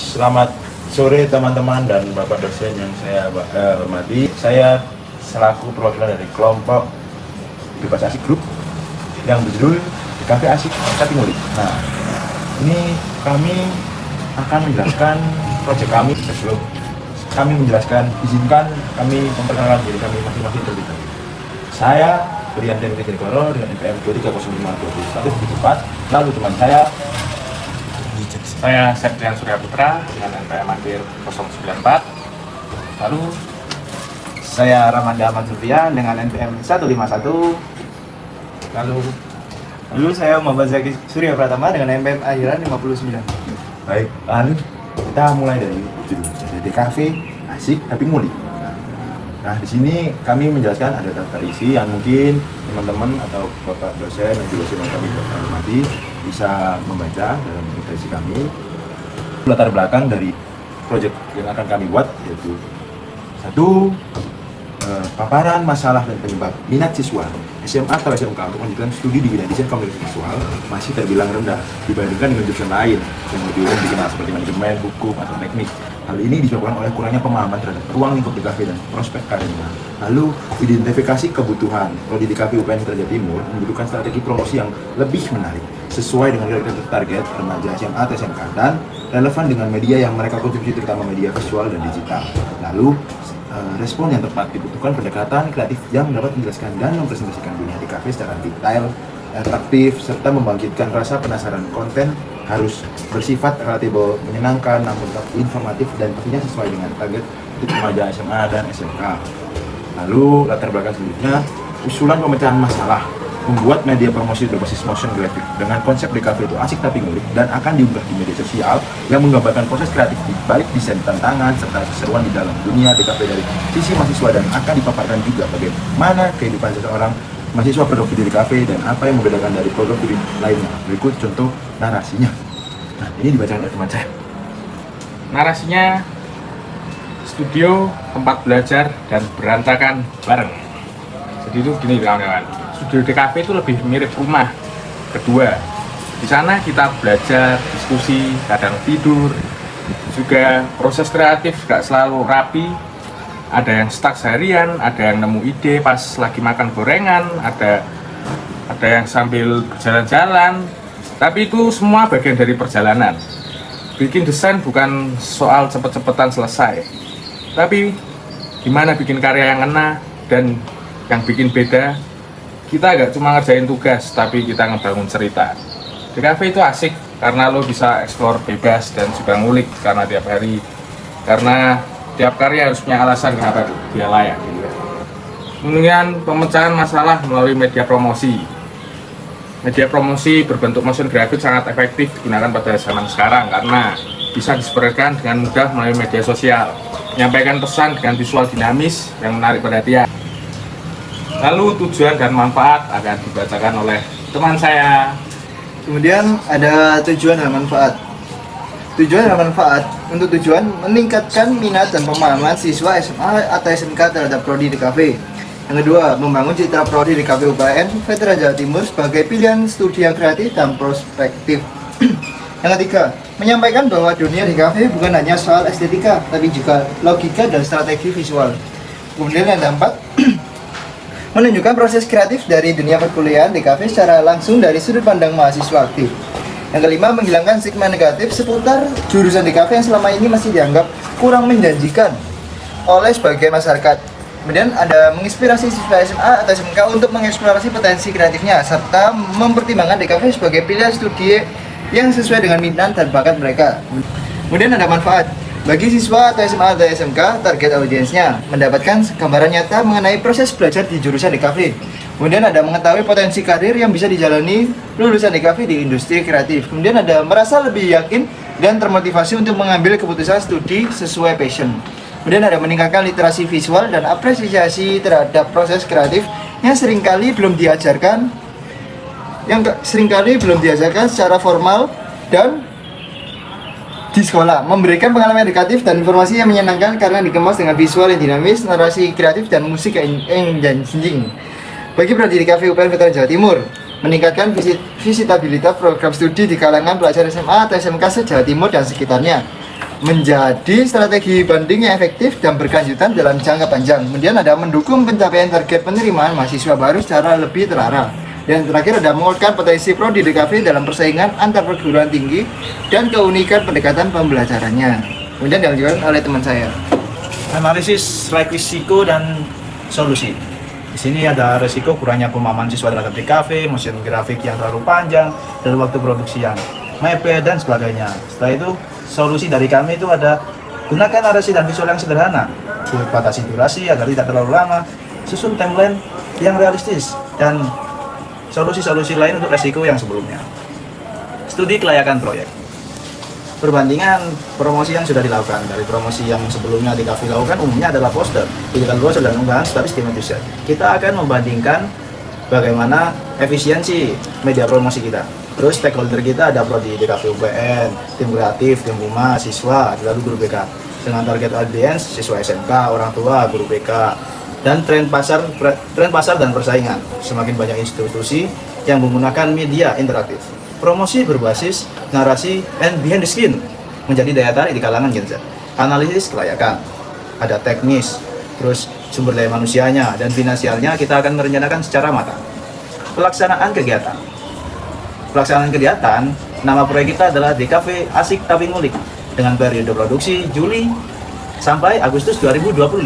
Selamat sore teman-teman dan Bapak dosen yang saya hormati. Saya selaku perwakilan dari kelompok Bebas Asik Group yang berjudul di Cafe Asik Tapi Ngulik. Nah, ini kami akan menjelaskan proyek kami. Sebelum kami menjelaskan, izinkan kami memperkenalkan diri kami masing-masing terlebih dahulu. Saya Brian Demetri Gregoro dengan NPM 23052174. Lalu teman Saya Septian Surya Putra dengan NPM Akhir 094. Lalu saya Ramanda Ahmad Sufian dengan NPM 151. Lalu saya Muhammad Zaki Surya Pratama dengan NPM Akhiran 59. Baik, lalu kita mulai dari judul di Cafe Asik Tapi Ngulik. Nah, di sini kami menjelaskan ada daftar isi yang mungkin teman-teman atau bapak dosen dan juga yang kami hormati bisa membaca dalam isi kami. Latar belakang dari proyek yang akan kami buat yaitu satu, paparan masalah dan penyebab minat siswa SMA atau SMK untuk melanjutkan studi di bidang desain komunikasi visual masih terbilang rendah dibandingkan dengan jurusan lain yang lebih umum dikenal seperti manajemen, hukum, atau teknik. Hal ini disebabkan oleh kurangnya pemahaman terhadap ruang lingkup di DKV dan prospek karirnya. Lalu, identifikasi kebutuhan prodi DKV UPN Putra Jawa Timur membutuhkan strategi promosi yang lebih menarik sesuai dengan target remaja SMA atau SMK dan relevan dengan media yang mereka konsumsi, terutama media visual dan digital. Lalu, respon yang tepat dibutuhkan pendekatan kreatif yang dapat menjelaskan dan mempresentasikan dunia DKV secara detail, atraktif, serta membangkitkan rasa penasaran. Konten harus bersifat relatable, menyenangkan, namun tetap informatif dan pastinya sesuai dengan target untuk remaja SMA dan SMK. Lalu latar belakang selanjutnya, usulan pemecahan masalah, membuat media promosi berbasis motion graphic dengan konsep DKV itu asik tapi ngulik dan akan diunggah di media sosial yang menggambarkan proses kreatif di balik desain tantangan serta keseruan di dalam dunia DKV dari sisi mahasiswa, dan akan dipaparkan juga bagaimana kehidupan seseorang mahasiswa produktif di DKV dan apa yang membedakan dari program studi lainnya. Berikut contoh narasinya. Nah, ini dibacakan oleh teman saya. Narasinya, studio, tempat belajar, dan berantakan bareng. Jadi itu gini kawan-kawan, studio DKV itu lebih mirip rumah. Kedua, di sana kita belajar, diskusi, kadang tidur, juga proses kreatif gak selalu rapi. Ada yang stuck seharian, ada yang nemu ide pas lagi makan gorengan, ada yang sambil berjalan-jalan. Tapi itu semua bagian dari perjalanan. Bikin desain bukan soal cepet-cepetan selesai, tapi gimana bikin karya yang ngena dan yang bikin beda. Kita gak cuma ngerjain tugas, tapi kita ngebangun cerita. Di cafe itu asik karena lo bisa explore bebas dan juga ngulik karena tiap hari. Karena tiap karya harus punya alasan kenapa dia layak. Kemudian pemecahan masalah melalui media promosi. Media promosi berbentuk motion graphic sangat efektif digunakan pada zaman sekarang karena bisa disebarkan dengan mudah melalui media sosial, menyampaikan pesan dengan visual dinamis yang menarik perhatian. Lalu tujuan dan manfaat akan dibacakan oleh teman saya. Kemudian ada tujuan dan manfaat. Tujuan dan manfaat. Untuk tujuan meningkatkan minat dan pemahaman siswa SMA atau SMK terhadap prodi DKV. Yang kedua, membangun citra prodi DKV UPN Veteran Jawa Timur sebagai pilihan studi yang kreatif dan prospektif. Yang ketiga, menyampaikan bahwa dunia DKV bukan hanya soal estetika, tapi juga logika dan strategi visual. Kemudian yang keempat, menunjukkan proses kreatif dari dunia perkuliahan DKV secara langsung dari sudut pandang mahasiswa aktif. Yang kelima, menghilangkan stigma negatif seputar jurusan DKV yang selama ini masih dianggap kurang menjanjikan oleh sebagian masyarakat. Kemudian ada menginspirasi siswa SMA atau SMK untuk mengeksplorasi potensi kreatifnya serta mempertimbangkan DKV sebagai pilihan studi yang sesuai dengan minat dan bakat mereka. Kemudian ada manfaat. Bagi siswa atau SMA atau SMK, target audiensnya mendapatkan gambaran nyata mengenai proses belajar di jurusan DKV. Kemudian ada mengetahui potensi karir yang bisa dijalani lulusan DKV di industri kreatif. Kemudian ada merasa lebih yakin dan termotivasi untuk mengambil keputusan studi sesuai passion. Kemudian ada meningkatkan literasi visual dan apresiasi terhadap proses kreatif yang seringkali belum diajarkan secara formal dan di sekolah, memberikan pengalaman edukatif dan informasi yang menyenangkan karena dikemas dengan visual yang dinamis, narasi kreatif, dan musik yang engaging. Bagi prodi DKV UPN Veteran Jawa Timur, meningkatkan visitabilitas program studi di kalangan pelajar SMA atau SMK se-Jawa Timur dan sekitarnya. menjadi strategi banding yang efektif dan berkelanjutan dalam jangka panjang. Kemudian ada mendukung pencapaian target penerimaan mahasiswa baru secara lebih terarah. Dan terakhir ada menguatkan potensi prodi DKV dalam persaingan antar perguruan tinggi dan keunikan pendekatan pembelajarannya. Kemudian dilanjutkan oleh teman saya. Analisis risiko dan solusi. Di sini ada risiko kurangnya pemahaman siswa terhadap DKV, motion grafik yang terlalu panjang, dan waktu produksi yang mepet dan sebagainya. Setelah itu, solusi dari kami itu ada gunakan narasi dan visual yang sederhana, batasi durasi agar tidak terlalu lama, susun timeline yang realistis, dan solusi-solusi lain untuk risiko yang sebelumnya. Studi kelayakan proyek. Perbandingan promosi yang sudah dilakukan dari promosi yang sebelumnya DKV lakukan umumnya adalah poster, digital brochure dan unggahan status di media sosial. Kita akan membandingkan bagaimana efisiensi media promosi kita. Terus stakeholder kita ada prodi DKV UPN, tim kreatif, tim humas, siswa, lalu guru BK. Dengan target audience siswa SMK, orang tua, guru BK, dan tren pasar dan persaingan. Semakin banyak institusi yang menggunakan media interaktif. Promosi berbasis narasi and behind the scene menjadi daya tarik di kalangan Gen Z. Analisis kelayakan, ada teknis, terus sumber daya manusianya dan finansialnya kita akan merencanakan secara matang. Pelaksanaan kegiatan. Pelaksanaan kegiatan, nama proyek kita adalah DKV Asik Tapi Ngulik dengan periode produksi Juli sampai Agustus 2025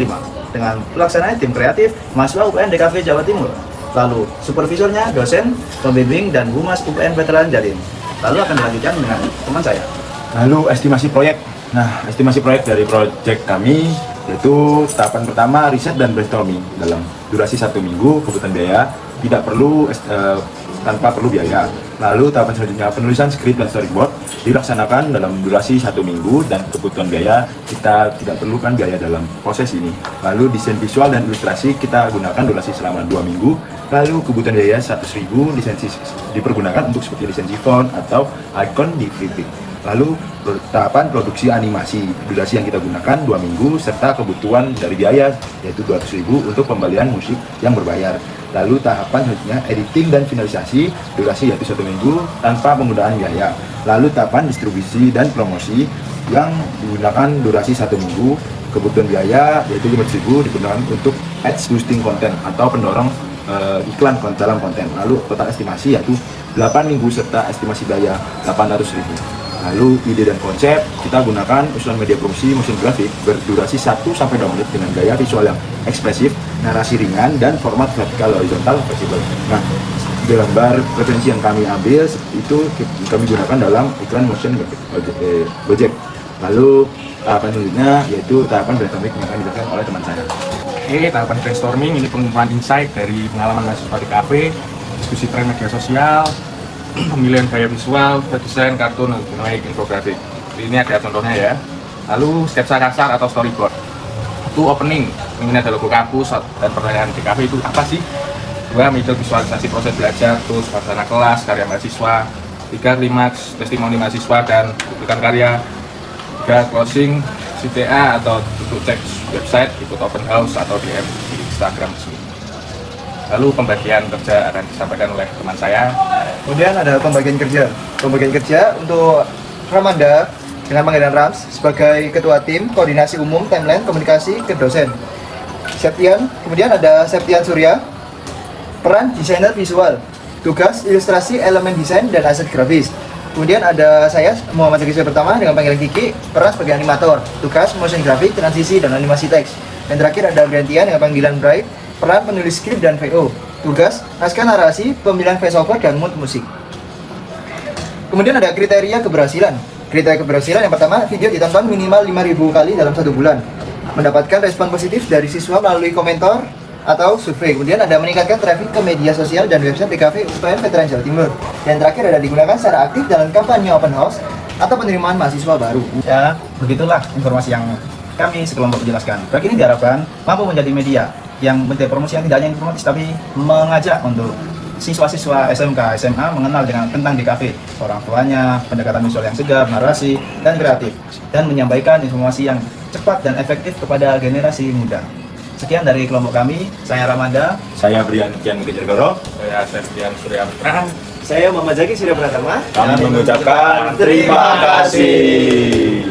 dengan pelaksanaan tim kreatif mahasiswa UPN DKV Jawa Timur. Lalu supervisornya dosen, pembimbing, dan humas UPN Veteran Jatim. Lalu akan dilanjutkan dengan teman saya. Lalu estimasi proyek. Nah, estimasi proyek dari proyek kami yaitu tahapan pertama riset dan brainstorming dalam durasi 1 minggu, kebutuhan biaya tidak perlu tanpa perlu biaya. Lalu tahapan selanjutnya penulisan skrip dan storyboard dilaksanakan dalam durasi 1 minggu dan kebutuhan biaya kita tidak perlukan biaya dalam proses ini. Lalu desain visual dan ilustrasi kita gunakan durasi selama 2 minggu. Lalu kebutuhan biaya 100.000 lisensi dipergunakan untuk seperti lisensi font atau icon di Flickr. Lalu tahapan produksi animasi durasi yang kita gunakan 2 minggu serta kebutuhan dari biaya yaitu 200.000 untuk pembelian musik yang berbayar. Lalu tahapan selanjutnya editing dan finalisasi durasi yaitu 1 minggu tanpa penggunaan biaya. Lalu tahapan distribusi dan promosi yang digunakan durasi 1 minggu, kebutuhan biaya yaitu 500.000 digunakan untuk ads boosting konten atau pendorong iklan dalam konten. Lalu total estimasi yaitu 8 minggu serta estimasi biaya 800.000. Lalu ide dan konsep kita gunakan usulan media promosi motion grafik berdurasi 1-2 menit dengan gaya visual yang ekspresif, narasi ringan, dan format vertikal horizontal fleksibel. Nah, gambar referensi yang kami ambil itu kami gunakan dalam iklan motion Gojek. Lalu tahapan selanjutnya yaitu tahapan brainstorming yang akan dilakukan oleh teman saya. Oke, tahapan brainstorming ini pengumpulan insight dari pengalaman mahasiswa di DKV, diskusi tren media sosial, pemilihan gaya visual, desain, kartun, grafik, infografik. Ini ada contohnya ya. Lalu sketsa kasar atau storyboard. Itu opening, ini ada logo kampus dan pertanyaan DKV itu apa sih? 2, metode visualisasi proses belajar, terus wacana kelas, karya mahasiswa. 3, klimaks, testimoni mahasiswa dan cuplikan karya. 3, closing, CTA atau untuk cek website, ikut open house atau DM di Instagram sini. Lalu pembagian kerja akan disampaikan oleh teman saya. Kemudian ada pembagian kerja. Pembagian kerja untuk Ramanda dengan panggilan Rams sebagai ketua tim koordinasi umum timeline komunikasi ke dosen. Kemudian ada Septian Surya, peran desainer visual, tugas ilustrasi elemen desain dan aset grafis. Kemudian ada saya Muhammad Zaki pertama dengan panggilan Kiki, peran sebagai animator, tugas motion grafik, transisi dan animasi teks. Dan terakhir ada Briantian dengan panggilan Bright, peran penulis skrip dan VO, tugas naskah narasi, pemilihan voiceover dan mood musik. Kemudian ada kriteria keberhasilan. Kriteria keberhasilan yang pertama, video ditonton minimal 5.000 kali dalam 1 bulan, mendapatkan respon positif dari siswa melalui komentar atau survei. Kemudian ada meningkatkan traffic ke media sosial dan website DKV UPN Veteran Jawa Timur. Dan terakhir ada digunakan secara aktif dalam kampanye open house atau penerimaan mahasiswa baru. Ya, begitulah informasi yang kami sekelompok jelaskan. Proyek ini diharapkan mampu menjadi media yang menjadi promosi yang tidak hanya informatif tapi mengajak untuk siswa-siswa SMK, SMA mengenal tentang DKV, orang tuanya, pendekatan visual yang segar, narasi, dan kreatif, dan menyampaikan informasi yang cepat dan efektif kepada generasi muda. Sekian dari kelompok kami, saya Ramanda. Saya Briantian Kejargoro. Saya Septian Surya Putra. Saya Muhammad Zaki Surya Pratama. Kami mengucapkan terima kasih.